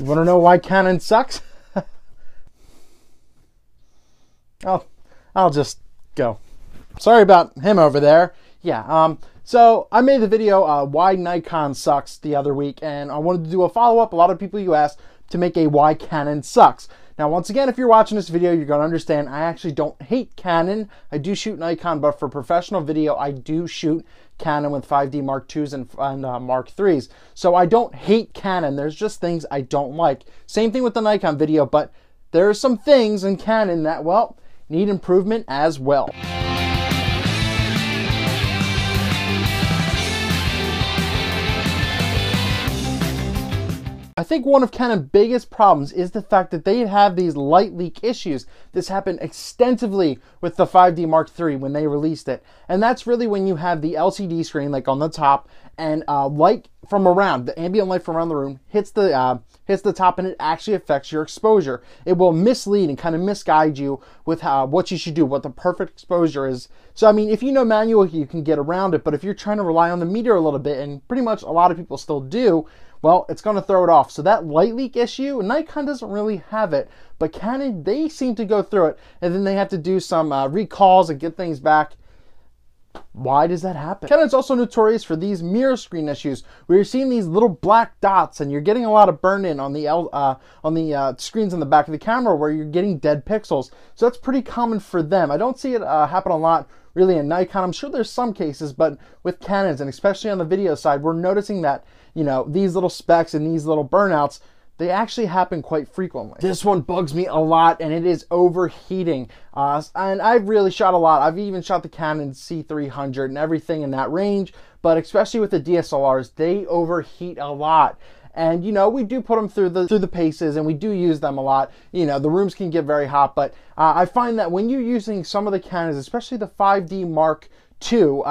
You want to know why Canon sucks? I'll just go. Sorry about him over there. Yeah, so I made the video why Nikon sucks the other week, and I wanted to do a follow-up. A lot of people you asked to make a why Canon sucks. Now, once again, if you're watching this video, you're going to understand I actually don't hate Canon. I do shoot Nikon, but for professional video, I do shoot Canon with 5D Mark IIs and Mark IIIs. So I don't hate Canon. There's just things I don't like. Same thing with the Nikon video, but there are some things in Canon that, well, need improvement as well. I think one of Canon's biggest problems is the fact that they have these light leak issues. This happened extensively with the 5D Mark III when they released it. And that's really when you have the LCD screen like on the top, and light from around, the ambient light from around the room hits the top, and it actually affects your exposure. It will mislead and kind of misguide you with what you should do, what the perfect exposure is. So I mean, if you know manual, you can get around it, but if you're trying to rely on the meter a little bit, and pretty much a lot of people still do, well, it's going to throw it off. So that light leak issue, Nikon doesn't really have it, but Canon, they seem to go through it, and then they have to do some recalls and get things back. Why does that happen? Canon's also notorious for these mirror screen issues, where you're seeing these little black dots, and you're getting a lot of burn-in on the screens in the back of the camera, where you're getting dead pixels. So that's pretty common for them. I don't see it happen a lot really in Nikon. I'm sure there's some cases, but with Canons, and especially on the video side, we're noticing that, you know, these little specks and these little burnouts, they actually happen quite frequently. This one bugs me a lot, and it is overheating. And I've really shot a lot. I've even shot the Canon C300 and everything in that range, but especially with the DSLRs, they overheat a lot. And you know, we do put them through the paces, and we do use them a lot. You know, the rooms can get very hot, but I find that when you're using some of the Canons, especially the 5D Mark II,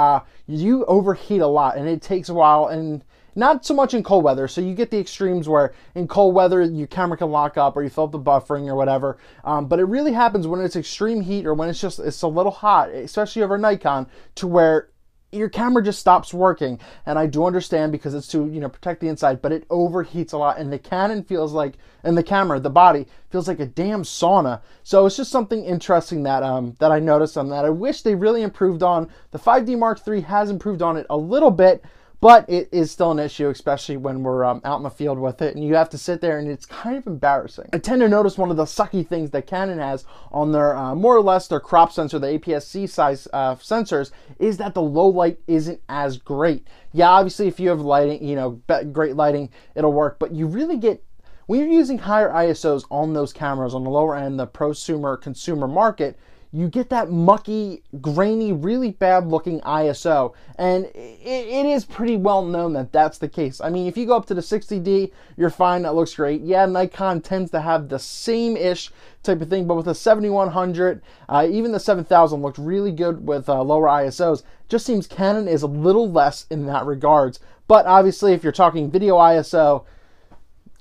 you overheat a lot, and it takes a while, and not so much in cold weather. So you get the extremes where in cold weather your camera can lock up, or you fill up the buffering or whatever. But it really happens when it's extreme heat, or when it's a little hot, especially over Nikon, to where your camera just stops working. And I do understand, because it's to, you know, protect the inside, but it overheats a lot, and the Canon feels like, and the camera, the body feels like a damn sauna. So it's just something interesting that that I noticed, and that I wish they really improved on. The 5D Mark III has improved on it a little bit, but it is still an issue, especially when we're out in the field with it, and you have to sit there, and it's kind of embarrassing. I tend to notice one of the sucky things that Canon has on their, more or less their crop sensor, the APS-C size sensors, is that the low light isn't as great. Yeah, obviously if you have lighting, you know, great lighting, it'll work, but you really get, when you're using higher ISOs on those cameras, on the lower end, the prosumer consumer market, you get that mucky, grainy, really bad looking ISO. And it is pretty well known that that's the case. I mean, if you go up to the 60D, you're fine, that looks great. Yeah, Nikon tends to have the same-ish type of thing, but with a 7100, even the 7000 looked really good with lower ISOs. Just seems Canon is a little less in that regards. But obviously, if you're talking video ISO,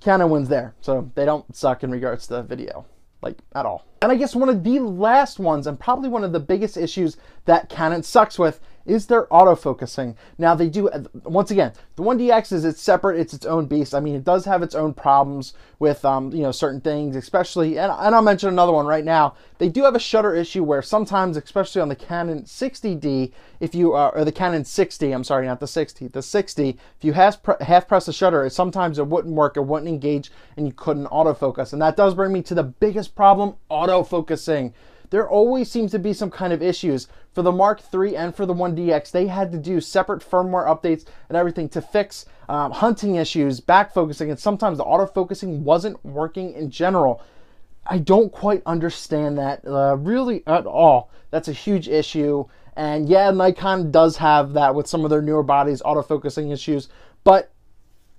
Canon wins there. So they don't suck in regards to video, like, at all. And I guess one of the last ones, and probably one of the biggest issues that Canon sucks with, is their autofocusing. Now they do, once again, the 1DX it's separate, it's its own beast. I mean, it does have its own problems with, you know, certain things, especially, and I'll mention another one right now. They do have a shutter issue where sometimes, especially on the Canon 60D, if you, or the Canon 60, I'm sorry, not the 60, the 60, if you half press the shutter, sometimes it wouldn't work, it wouldn't engage, and you couldn't autofocus. And that does bring me to the biggest problem, autofocusing. There always seems to be some kind of issues. For the Mark III and for the 1DX, they had to do separate firmware updates and everything to fix hunting issues, back focusing, and sometimes the autofocusing wasn't working in general. I don't quite understand that really at all. That's a huge issue. And yeah, Nikon does have that with some of their newer bodies, autofocusing issues, but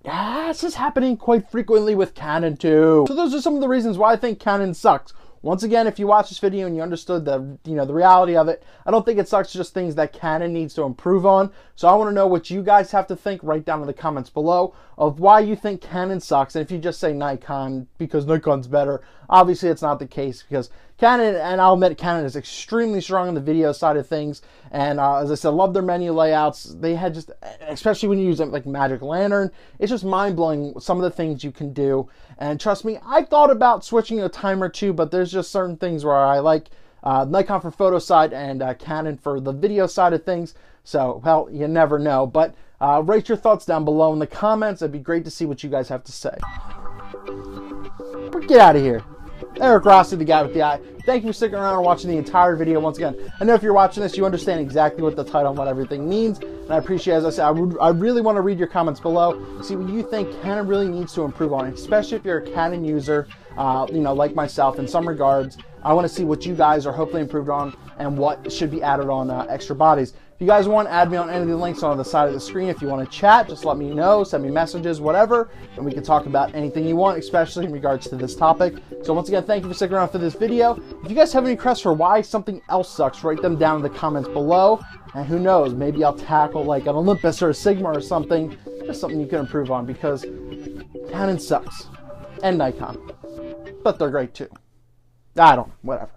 it's just happening quite frequently with Canon too. So those are some of the reasons why I think Canon sucks. Once again, if you watch this video and you understood the, you know, the reality of it, I don't think it sucks, just things that Canon needs to improve on. So I want to know what you guys have to think. Write down in the comments below of why you think Canon sucks. And if you just say Nikon because Nikon's better, obviously it's not the case, because Canon, and I'll admit, Canon is extremely strong on the video side of things. And as I said, love their menu layouts. They had just, especially when you use it like Magic Lantern, it's just mind-blowing some of the things you can do. And trust me, I thought about switching a time or two, but there's just certain things where I like Nikon for photo side and Canon for the video side of things. So, well, you never know. But rate your thoughts down below in the comments. It'd be great to see what you guys have to say. But get out of here. Eric Rossi, the guy with the eye. Thank you for sticking around and watching the entire video. Once again, I know if you're watching this, you understand exactly what the title and what everything means. And I appreciate, as I said, I really want to read your comments below, see what you think Canon really needs to improve on, especially if you're a Canon user, you know, like myself in some regards. I want to see what you guys are hopefully improved on and what should be added on extra bodies. If you guys want, add me on any of the links on the side of the screen. If you want to chat, just let me know, send me messages, whatever, and we can talk about anything you want, especially in regards to this topic. So once again, thank you for sticking around for this video. If you guys have any requests for why something else sucks, write them down in the comments below. And who knows, maybe I'll tackle like an Olympus or a Sigma or something, just something you can improve on, because Canon sucks. And Nikon. But they're great too. I don't, whatever.